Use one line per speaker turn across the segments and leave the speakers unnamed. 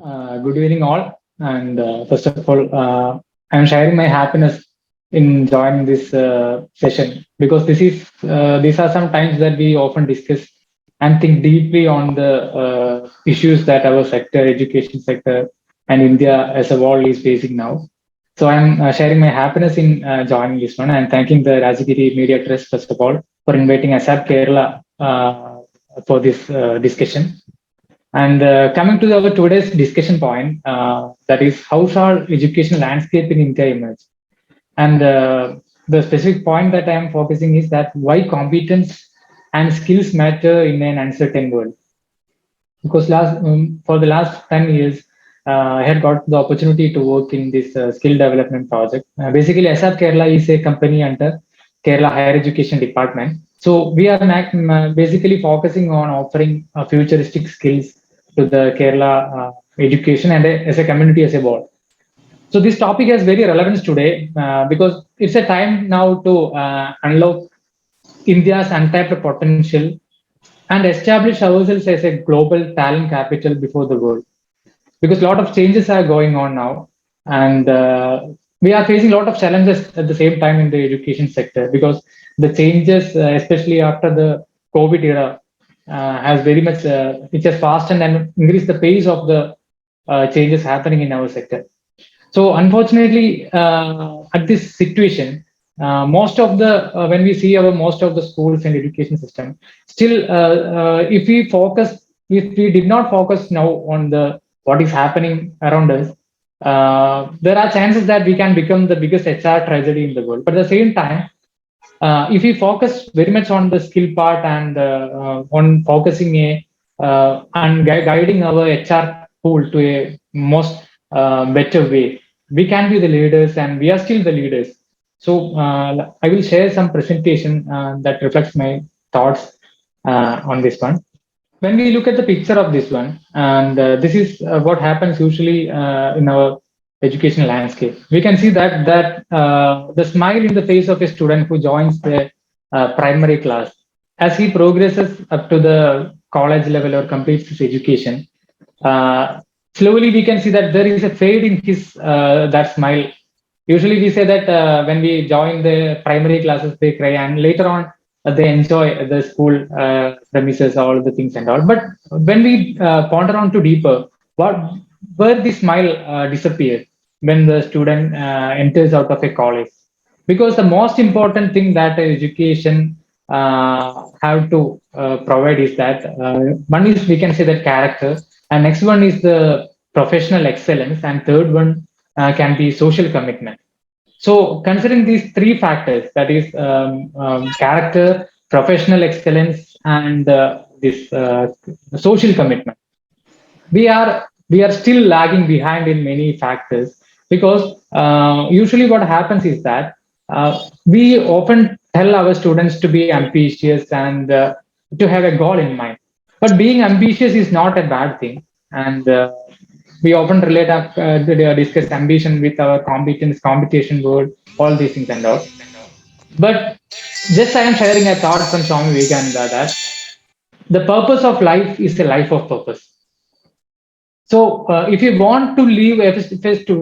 Good evening, all. And first of all, I'm sharing my happiness in joining this session because these are some times that we often discuss and think deeply on the issues that our sector, education sector, and India as a whole is facing now. So I'm sharing my happiness in joining this one and thanking the Rajagiri Media Trust first of all for inviting ASAP Kerala for this discussion. And coming to our today's discussion point, that is how shall education landscape in India emerge? And the specific point that I am focusing is that why competence and skills matter in an uncertain world. Because for the last 10 years, I had got the opportunity to work in this skill development project. Basically, SR Kerala is a company under Kerala Higher Education Department. So we are basically focusing on offering futuristic skills to the Kerala education and as a community as a whole. So this topic has very relevance today because it's a time now to unlock India's untapped potential and establish ourselves as a global talent capital before the world. Because a lot of changes are going on now, and we are facing a lot of challenges at the same time in the education sector because the changes, especially after the COVID era, has very much it has fastened and increased the pace of the changes happening in our sector. So unfortunately, at this situation, most of the when we see our most of the schools and education system, still, if we did not focus now on the what is happening around us, there are chances that we can become the biggest HR tragedy in the world. But at the same time, if we focus very much on the skill part and on focusing and guiding our HR pool to a most better way, we can be the leaders and we are still the leaders. So I will share some presentation that reflects my thoughts on this one. When we look at the picture of this one, and this is what happens usually in our educational landscape, we can see that the smile in the face of a student who joins the primary class as he progresses up to the college level or completes his education. Uh, Slowly, we can see that there is a fade in his that smile. Usually, we say that when we join the primary classes, they cry, and later on, they enjoy the school premises, all the things and all. But when we ponder on to deeper, what where the smile disappears when the student enters out of a college, because the most important thing that education have to provide is that one is we can say that character, and next one is the professional excellence, and third one can be social commitment. So, considering these three factors, that is character, professional excellence, and this social commitment, we are still lagging behind in many factors because usually what happens is that we often tell our students to be ambitious and to have a goal in mind. But being ambitious is not a bad thing, and we often discuss ambition with our competence, competition world, all these things and all. But just I am sharing a thought from Swami Vivekananda that the purpose of life is a life of purpose. So, if we want to live,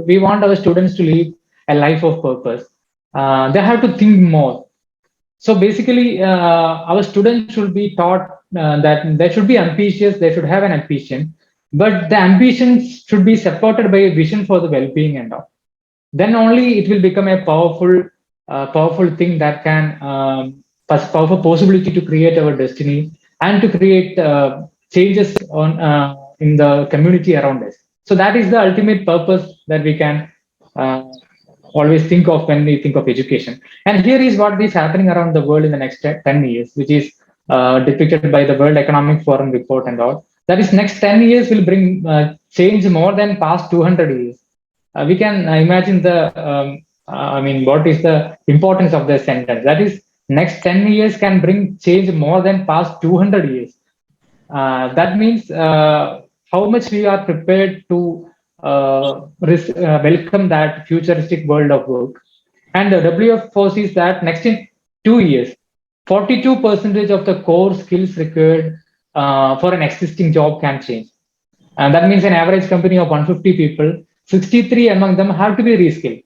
we want our students to live a life of purpose. They have to think more. So, basically, our students should be taught that they should be ambitious. They should have an ambition, but the ambitions should be supported by a vision for the well-being and all. Then only it will become a powerful thing that can powerful possibility to create our destiny and to create changes on in the community around us. So that is the ultimate purpose that we can uh, always think of when we think of education. And here is what is happening around the world in the next 10 years, which is depicted by the World Economic Forum report and all. That is, next 10 years will bring change more than past 200 years. We can imagine what is the importance of the sentence? That is, next 10 years can bring change more than past 200 years. That means how much we are prepared to welcome that futuristic world of work. And the WF foresees that next in 2 years, 42% of the core skills required for an existing job can change. And that means an average company of 150 people, 63 among them have to be reskilled.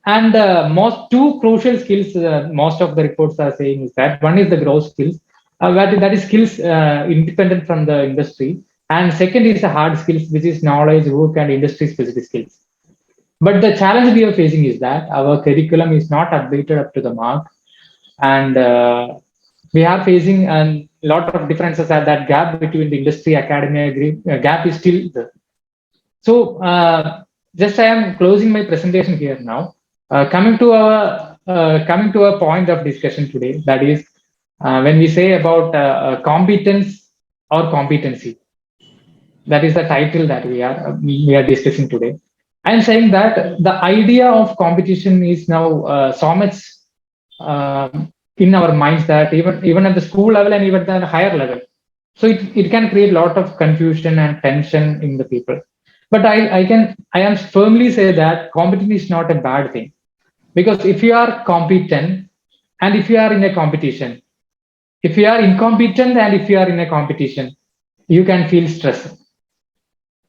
And most two crucial skills, most of the reports are saying is that one is the growth skills, that is skills independent from the industry, and second is the hard skills, which is knowledge, work, and industry specific skills. But the challenge we are facing is that our curriculum is not updated up to the mark, and we are facing a lot of differences. That gap between the industry academia gap is still there. So, just I am closing my presentation here now. Coming to a point of discussion today, that is when we say about competence or competency. That is the title that we are discussing today. I am saying that the idea of competition is now so much in our minds that even at the school level and even at the higher level, so it can create a lot of confusion and tension in the people. But I am firmly say that competition is not a bad thing, because if you are competent and if you are in a competition, if you are incompetent and if you are in a competition, you can feel stress.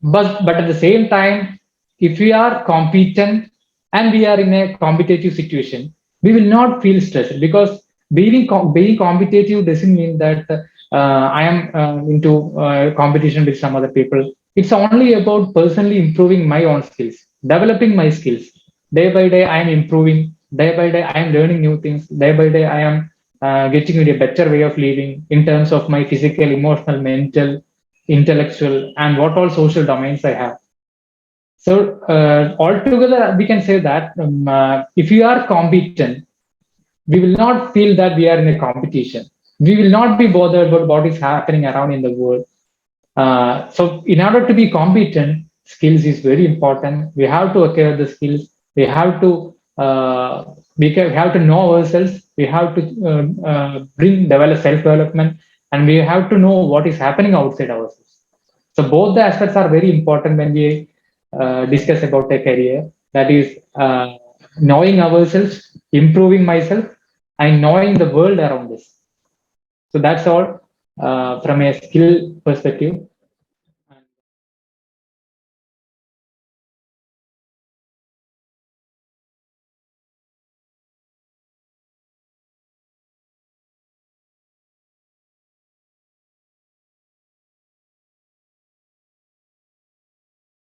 But at the same time, if we are competent and we are in a competitive situation, we will not feel stressed, because being competitive doesn't mean that I am into competition with some other people. It's only about personally improving my own skills, developing my skills. Day by day, I am improving. Day by day, I am learning new things. Day by day, I am getting a better way of living in terms of my physical, emotional, mental, intellectual, and what all social domains I have. So altogether, we can say that if you are competent, we will not feel that we are in a competition. We will not be bothered about what is happening around in the world. So in order to be competent, skills is very important. We have to acquire the skills. We have to have to know ourselves. We have to develop self development, and we have to know what is happening outside ourselves. So both the aspects are very important when we discuss about a career. That is knowing ourselves, improving myself, and knowing the world around us. So that's all from a skill perspective.